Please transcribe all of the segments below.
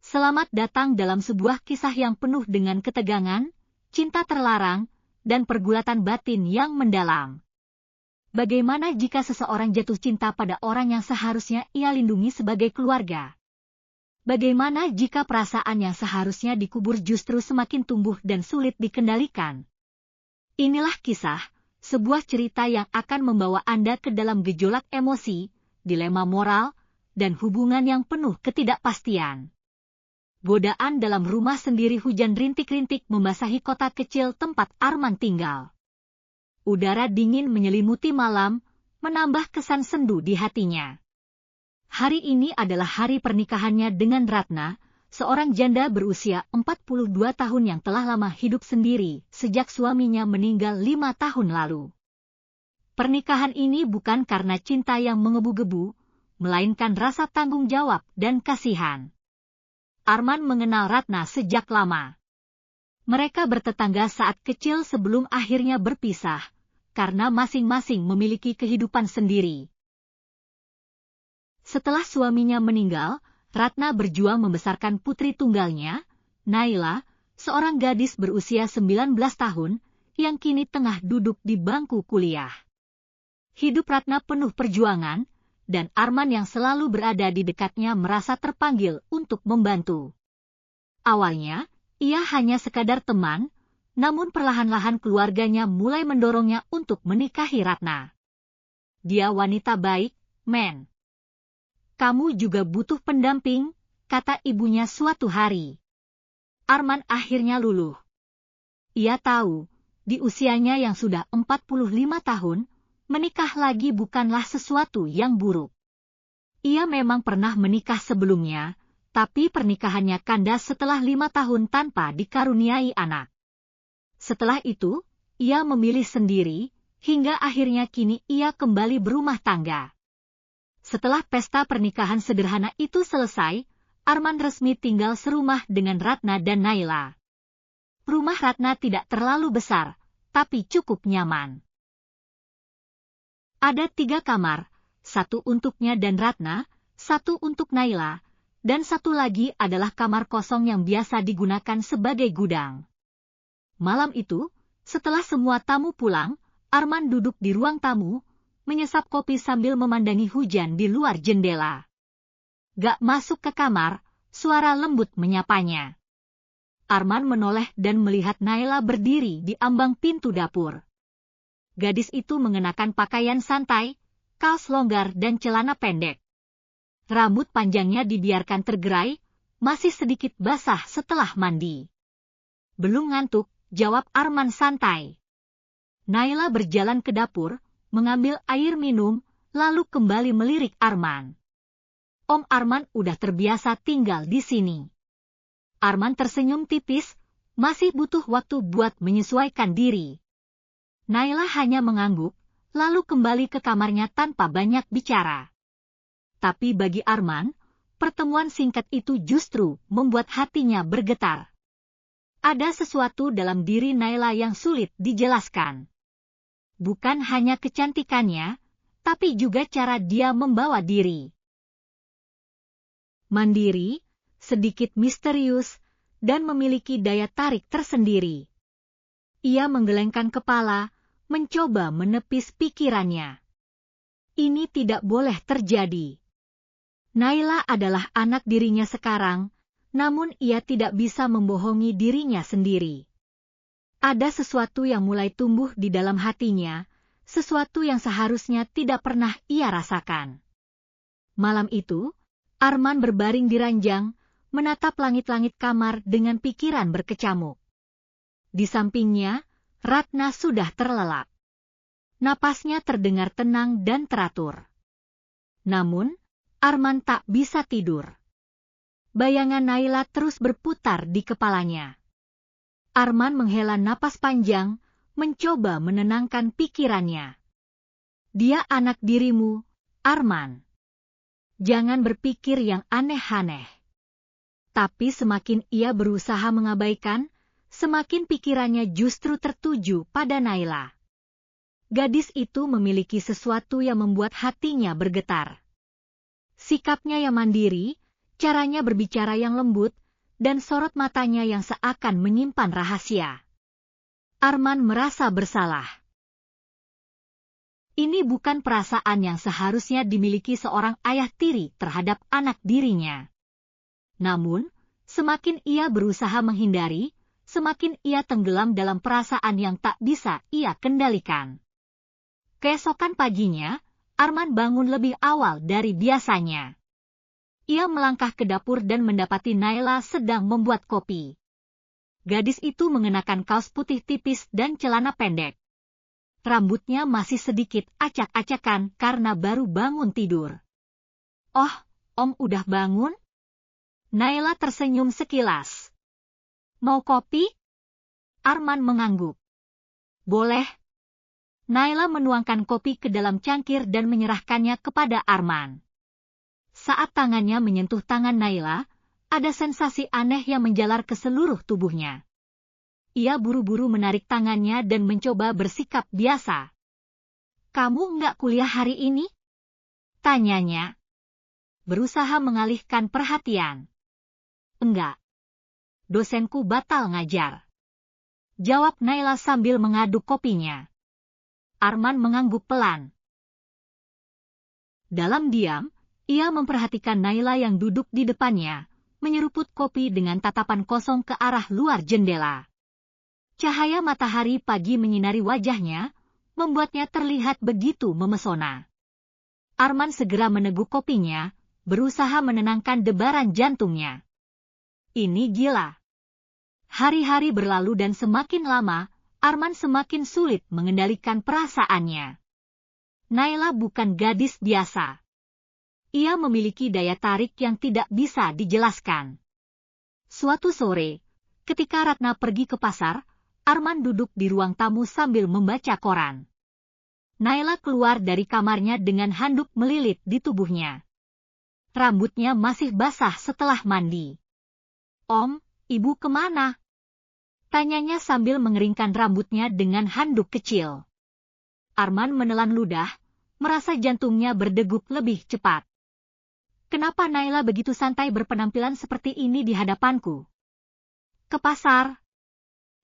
Selamat datang dalam sebuah kisah yang penuh dengan ketegangan, cinta terlarang, dan pergulatan batin yang mendalam. Bagaimana jika seseorang jatuh cinta pada orang yang seharusnya ia lindungi sebagai keluarga? Bagaimana jika perasaan yang seharusnya dikubur justru semakin tumbuh dan sulit dikendalikan? Inilah kisah, sebuah cerita yang akan membawa Anda ke dalam gejolak emosi, dilema moral, dan hubungan yang penuh ketidakpastian. Godaan dalam rumah sendiri. Hujan rintik-rintik membasahi kota kecil tempat Arman tinggal. Udara dingin menyelimuti malam, menambah kesan sendu di hatinya. Hari ini adalah hari pernikahannya dengan Ratna, seorang janda berusia 42 tahun yang telah lama hidup sendiri sejak suaminya meninggal 5 tahun lalu. Pernikahan ini bukan karena cinta yang menggebu-gebu, melainkan rasa tanggung jawab dan kasihan. Arman mengenal Ratna sejak lama. Mereka bertetangga saat kecil sebelum akhirnya berpisah, karena masing-masing memiliki kehidupan sendiri. Setelah suaminya meninggal, Ratna berjuang membesarkan putri tunggalnya, Naila, seorang gadis berusia 19 tahun, yang kini tengah duduk di bangku kuliah. Hidup Ratna penuh perjuangan, dan Arman yang selalu berada di dekatnya merasa terpanggil untuk membantu. Awalnya, ia hanya sekadar teman, namun perlahan-lahan keluarganya mulai mendorongnya untuk menikahi Ratna. Dia wanita baik, men. Kamu juga butuh pendamping, kata ibunya suatu hari. Arman akhirnya luluh. Ia tahu, di usianya yang sudah 45 tahun, menikah lagi bukanlah sesuatu yang buruk. Ia memang pernah menikah sebelumnya, tapi pernikahannya kandas setelah 5 tahun tanpa dikaruniai anak. Setelah itu, ia memilih sendiri, hingga akhirnya kini ia kembali berumah tangga. Setelah pesta pernikahan sederhana itu selesai, Arman resmi tinggal serumah dengan Ratna dan Naila. Rumah Ratna tidak terlalu besar, tapi cukup nyaman. Ada 3 kamar, 1 untuknya dan Ratna, 1 untuk Naila, dan 1 lagi adalah kamar kosong yang biasa digunakan sebagai gudang. Malam itu, setelah semua tamu pulang, Arman duduk di ruang tamu, menyesap kopi sambil memandangi hujan di luar jendela. Gak masuk ke kamar, suara lembut menyapanya. Arman menoleh dan melihat Naila berdiri di ambang pintu dapur. Gadis itu mengenakan pakaian santai, kaos longgar dan celana pendek. Rambut panjangnya dibiarkan tergerai, masih sedikit basah setelah mandi. Belum ngantuk, jawab Arman santai. Naila berjalan ke dapur, mengambil air minum, lalu kembali melirik Arman. Om Arman udah terbiasa tinggal di sini. Arman tersenyum tipis, masih butuh waktu buat menyesuaikan diri. Naila hanya mengangguk, lalu kembali ke kamarnya tanpa banyak bicara. Tapi bagi Arman, pertemuan singkat itu justru membuat hatinya bergetar. Ada sesuatu dalam diri Naila yang sulit dijelaskan. Bukan hanya kecantikannya, tapi juga cara dia membawa diri. Mandiri, sedikit misterius, dan memiliki daya tarik tersendiri. Ia menggelengkan kepala, mencoba menepis pikirannya. Ini tidak boleh terjadi. Naila adalah anak dirinya sekarang, namun ia tidak bisa membohongi dirinya sendiri. Ada sesuatu yang mulai tumbuh di dalam hatinya, sesuatu yang seharusnya tidak pernah ia rasakan. Malam itu, Arman berbaring di ranjang, menatap langit-langit kamar dengan pikiran berkecamuk. Di sampingnya, Ratna sudah terlelap. Napasnya terdengar tenang dan teratur. Namun, Arman tak bisa tidur. Bayangan Naila terus berputar di kepalanya. Arman menghela napas panjang, mencoba menenangkan pikirannya. Dia anak dirimu, Arman. Jangan berpikir yang aneh-aneh. Tapi semakin ia berusaha mengabaikan, semakin pikirannya justru tertuju pada Naila. Gadis itu memiliki sesuatu yang membuat hatinya bergetar. Sikapnya yang mandiri, Caranya berbicara yang lembut, dan sorot matanya yang seakan menyimpan rahasia. Arman merasa bersalah. Ini bukan perasaan yang seharusnya dimiliki seorang ayah tiri terhadap anak dirinya. Namun, semakin ia berusaha menghindari, semakin ia tenggelam dalam perasaan yang tak bisa ia kendalikan. Keesokan paginya, Arman bangun lebih awal dari biasanya. Ia melangkah ke dapur dan mendapati Naila sedang membuat kopi. Gadis itu mengenakan kaos putih tipis dan celana pendek. Rambutnya masih sedikit acak-acakan karena baru bangun tidur. "Oh, Om udah bangun?" Naila tersenyum sekilas. "Mau kopi?" Arman mengangguk. "Boleh." Naila menuangkan kopi ke dalam cangkir dan menyerahkannya kepada Arman. Saat tangannya menyentuh tangan Naila, ada sensasi aneh yang menjalar ke seluruh tubuhnya. Ia buru-buru menarik tangannya dan mencoba bersikap biasa. "Kamu nggak kuliah hari ini?" tanyanya. Berusaha mengalihkan perhatian. "Enggak. Dosenku batal ngajar," jawab Naila sambil mengaduk kopinya. Arman mengangguk pelan. Dalam diam, ia memperhatikan Naila yang duduk di depannya, menyeruput kopi dengan tatapan kosong ke arah luar jendela. Cahaya matahari pagi menyinari wajahnya, membuatnya terlihat begitu memesona. Arman segera meneguk kopinya, berusaha menenangkan debaran jantungnya. Ini gila. Hari-hari berlalu dan semakin lama, Arman semakin sulit mengendalikan perasaannya. Naila bukan gadis biasa. Ia memiliki daya tarik yang tidak bisa dijelaskan. Suatu sore, ketika Ratna pergi ke pasar, Arman duduk di ruang tamu sambil membaca koran. Naila keluar dari kamarnya dengan handuk melilit di tubuhnya. Rambutnya masih basah setelah mandi. "Om, Ibu kemana?" tanyanya sambil mengeringkan rambutnya dengan handuk kecil. Arman menelan ludah, merasa jantungnya berdegup lebih cepat. Kenapa Naila begitu santai berpenampilan seperti ini di hadapanku? "Ke pasar,"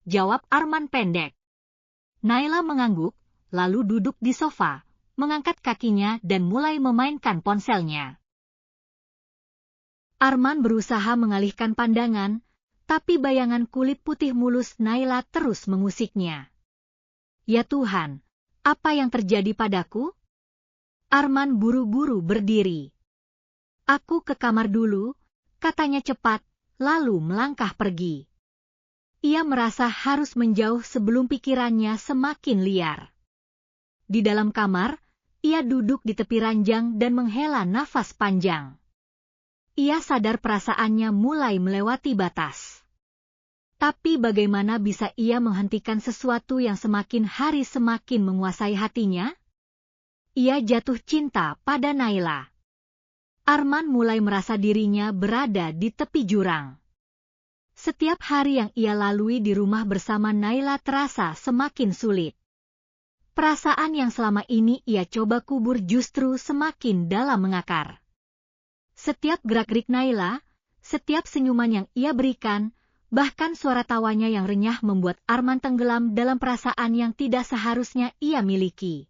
jawab Arman pendek. Naila mengangguk, lalu duduk di sofa, mengangkat kakinya dan mulai memainkan ponselnya. Arman berusaha mengalihkan pandangan, tapi bayangan kulit putih mulus Naila terus mengusiknya. "Ya Tuhan, apa yang terjadi padaku?" Arman buru-buru berdiri. "Aku ke kamar dulu," katanya cepat, lalu melangkah pergi. Ia merasa harus menjauh sebelum pikirannya semakin liar. Di dalam kamar, ia duduk di tepi ranjang dan menghela nafas panjang. Ia sadar perasaannya mulai melewati batas. Tapi bagaimana bisa ia menghentikan sesuatu yang semakin hari semakin menguasai hatinya? Ia jatuh cinta pada Naila. Arman mulai merasa dirinya berada di tepi jurang. Setiap hari yang ia lalui di rumah bersama Naila terasa semakin sulit. Perasaan yang selama ini ia coba kubur justru semakin dalam mengakar. Setiap gerak-gerik Naila, setiap senyuman yang ia berikan, bahkan suara tawanya yang renyah membuat Arman tenggelam dalam perasaan yang tidak seharusnya ia miliki.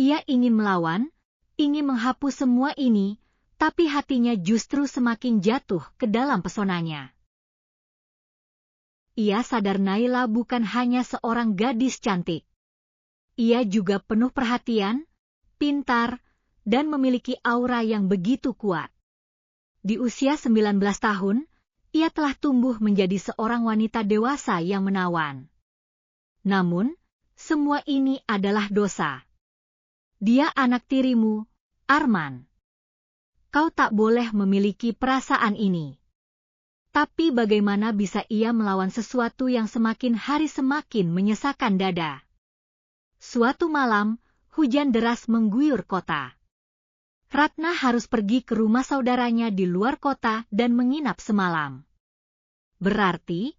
Ia ingin melawan, ingin menghapus semua ini, tapi hatinya justru semakin jatuh ke dalam pesonanya. Ia sadar Naila bukan hanya seorang gadis cantik. Ia juga penuh perhatian, pintar, dan memiliki aura yang begitu kuat. Di usia 19 tahun, ia telah tumbuh menjadi seorang wanita dewasa yang menawan. Namun, semua ini adalah dosa. Dia anak tirimu, Arman. Kau tak boleh memiliki perasaan ini. Tapi bagaimana bisa ia melawan sesuatu yang semakin hari semakin menyesakan dada? Suatu malam, hujan deras mengguyur kota. Ratna harus pergi ke rumah saudaranya di luar kota dan menginap semalam. Berarti,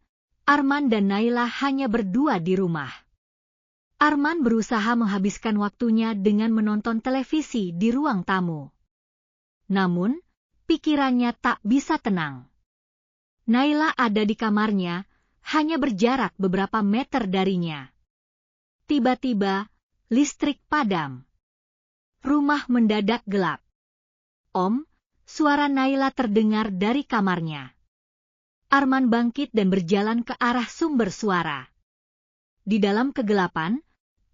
Arman dan Naila hanya berdua di rumah. Arman berusaha menghabiskan waktunya dengan menonton televisi di ruang tamu. Namun, pikirannya tak bisa tenang. Naila ada di kamarnya, hanya berjarak beberapa meter darinya. Tiba-tiba, listrik padam. Rumah mendadak gelap. Om, suara Naila terdengar dari kamarnya. Arman bangkit dan berjalan ke arah sumber suara. Di dalam kegelapan,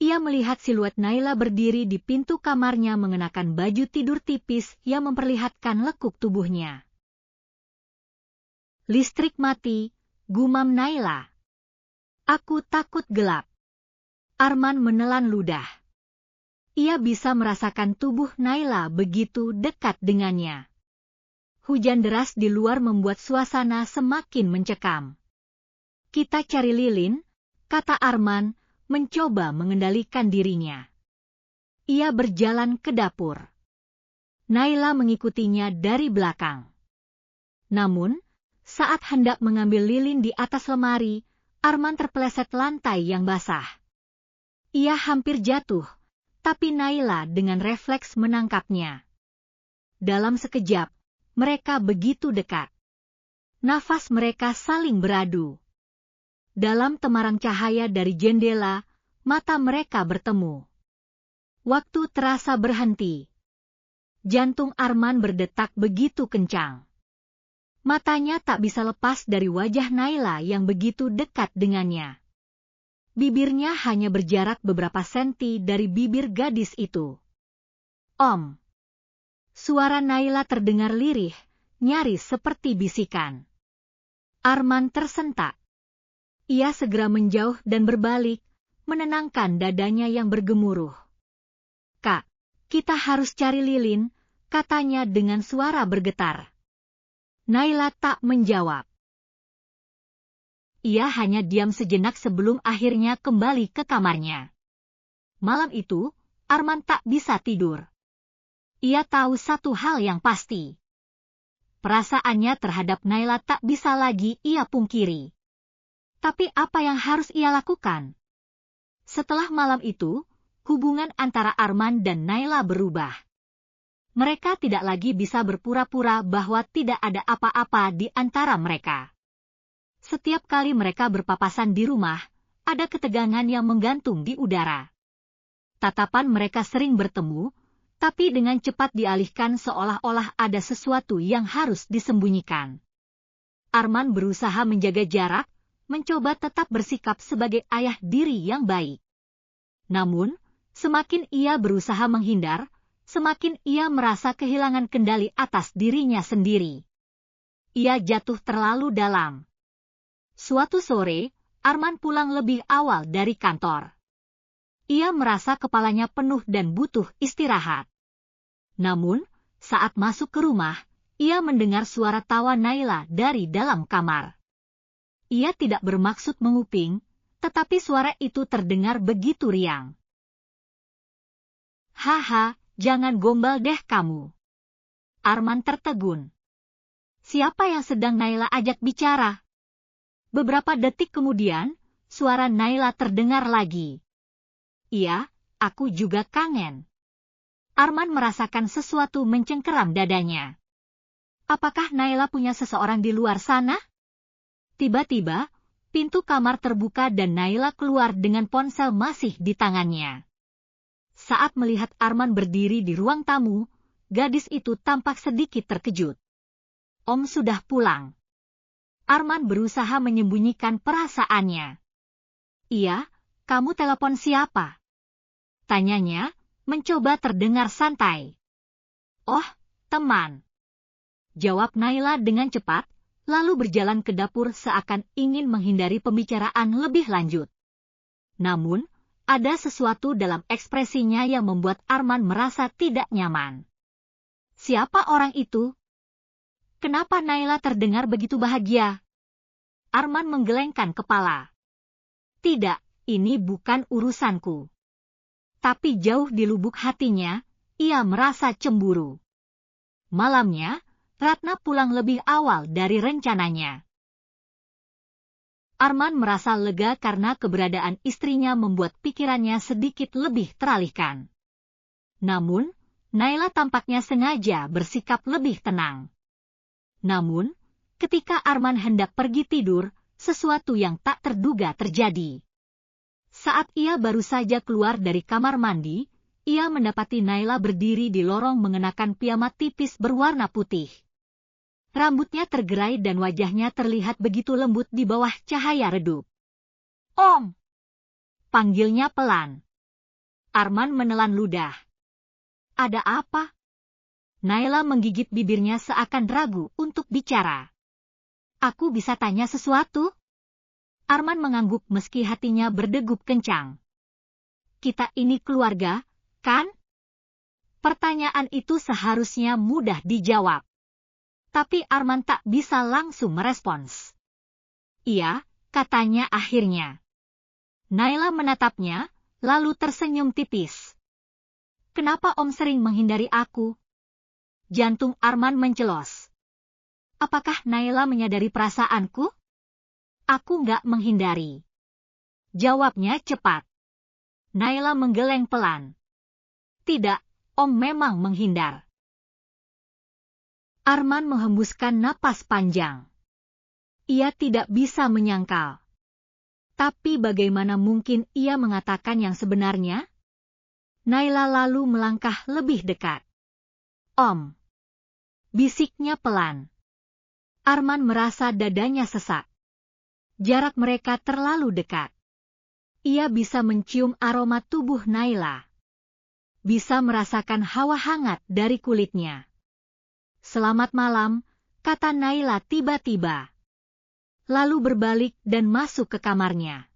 ia melihat siluet Naila berdiri di pintu kamarnya mengenakan baju tidur tipis yang memperlihatkan lekuk tubuhnya. Listrik mati, gumam Naila. Aku takut gelap. Arman menelan ludah. Ia bisa merasakan tubuh Naila begitu dekat dengannya. Hujan deras di luar membuat suasana semakin mencekam. Kita cari lilin, kata Arman, mencoba mengendalikan dirinya. Ia berjalan ke dapur. Naila mengikutinya dari belakang. Namun, saat hendak mengambil lilin di atas lemari, Arman terpeleset lantai yang basah. Ia hampir jatuh, tapi Naila dengan refleks menangkapnya. Dalam sekejap, mereka begitu dekat. Nafas mereka saling beradu. Dalam temarang cahaya dari jendela, mata mereka bertemu. Waktu terasa berhenti. Jantung Arman berdetak begitu kencang. Matanya tak bisa lepas dari wajah Naila yang begitu dekat dengannya. Bibirnya hanya berjarak beberapa senti dari bibir gadis itu. Om. Suara Naila terdengar lirih, nyaris seperti bisikan. Arman tersentak. Ia segera menjauh dan berbalik, menenangkan dadanya yang bergemuruh. Kak, kita harus cari lilin, katanya dengan suara bergetar. Naila tak menjawab. Ia hanya diam sejenak sebelum akhirnya kembali ke kamarnya. Malam itu, Arman tak bisa tidur. Ia tahu satu hal yang pasti. Perasaannya terhadap Naila tak bisa lagi ia pungkiri. Tapi apa yang harus ia lakukan? Setelah malam itu, hubungan antara Arman dan Naila berubah. Mereka tidak lagi bisa berpura-pura bahwa tidak ada apa-apa di antara mereka. Setiap kali mereka berpapasan di rumah, ada ketegangan yang menggantung di udara. Tatapan mereka sering bertemu, tapi dengan cepat dialihkan seolah-olah ada sesuatu yang harus disembunyikan. Arman berusaha menjaga jarak, mencoba tetap bersikap sebagai ayah diri yang baik. Namun, semakin ia berusaha menghindar, semakin ia merasa kehilangan kendali atas dirinya sendiri. Ia jatuh terlalu dalam. Suatu sore, Arman pulang lebih awal dari kantor. Ia merasa kepalanya penuh dan butuh istirahat. Namun, saat masuk ke rumah, ia mendengar suara tawa Naila dari dalam kamar. Ia tidak bermaksud menguping, tetapi suara itu terdengar begitu riang. Haha, jangan gombal deh kamu. Arman tertegun. Siapa yang sedang Naila ajak bicara? Beberapa detik kemudian, suara Naila terdengar lagi. Iya, aku juga kangen. Arman merasakan sesuatu mencengkeram dadanya. Apakah Naila punya seseorang di luar sana? Tiba-tiba, pintu kamar terbuka dan Naila keluar dengan ponsel masih di tangannya. Saat melihat Arman berdiri di ruang tamu, gadis itu tampak sedikit terkejut. Om sudah pulang. Arman berusaha menyembunyikan perasaannya. Iya, kamu telepon siapa? Tanyanya, mencoba terdengar santai. Oh, teman. Jawab Naila dengan cepat, lalu berjalan ke dapur seakan ingin menghindari pembicaraan lebih lanjut. Namun, ada sesuatu dalam ekspresinya yang membuat Arman merasa tidak nyaman. Siapa orang itu? Kenapa Naila terdengar begitu bahagia? Arman menggelengkan kepala. Tidak, ini bukan urusanku. Tapi jauh di lubuk hatinya, ia merasa cemburu. Malamnya, Ratna pulang lebih awal dari rencananya. Arman merasa lega karena keberadaan istrinya membuat pikirannya sedikit lebih teralihkan. Namun, Naila tampaknya sengaja bersikap lebih tenang. Namun, ketika Arman hendak pergi tidur, sesuatu yang tak terduga terjadi. Saat ia baru saja keluar dari kamar mandi, ia mendapati Naila berdiri di lorong mengenakan piyama tipis berwarna putih. Rambutnya tergerai dan wajahnya terlihat begitu lembut di bawah cahaya redup. "Om!" panggilnya pelan. Arman menelan ludah. "Ada apa?" Naila menggigit bibirnya seakan ragu untuk bicara. "Aku bisa tanya sesuatu?" Arman mengangguk meski hatinya berdegup kencang. "Kita ini keluarga, kan?" Pertanyaan itu seharusnya mudah dijawab. Tapi Arman tak bisa langsung merespons. "Iya," katanya akhirnya. Naila menatapnya, lalu tersenyum tipis. "Kenapa Om sering menghindari aku?" Jantung Arman mencelos. Apakah Naila menyadari perasaanku? "Aku nggak menghindari." Jawabnya cepat. Naila menggeleng pelan. "Tidak, Om memang menghindar." Arman menghembuskan napas panjang. Ia tidak bisa menyangkal. Tapi bagaimana mungkin ia mengatakan yang sebenarnya? Naila lalu melangkah lebih dekat. "Om," bisiknya pelan. Arman merasa dadanya sesak. Jarak mereka terlalu dekat. Ia bisa mencium aroma tubuh Naila. Bisa merasakan hawa hangat dari kulitnya. "Selamat malam," kata Naila tiba-tiba. Lalu berbalik dan masuk ke kamarnya.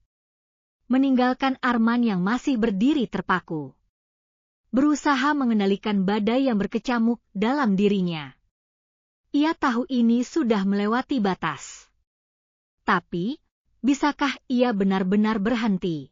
Meninggalkan Arman yang masih berdiri terpaku. Berusaha mengendalikan badai yang berkecamuk dalam dirinya. Ia tahu ini sudah melewati batas. Tapi, bisakah ia benar-benar berhenti?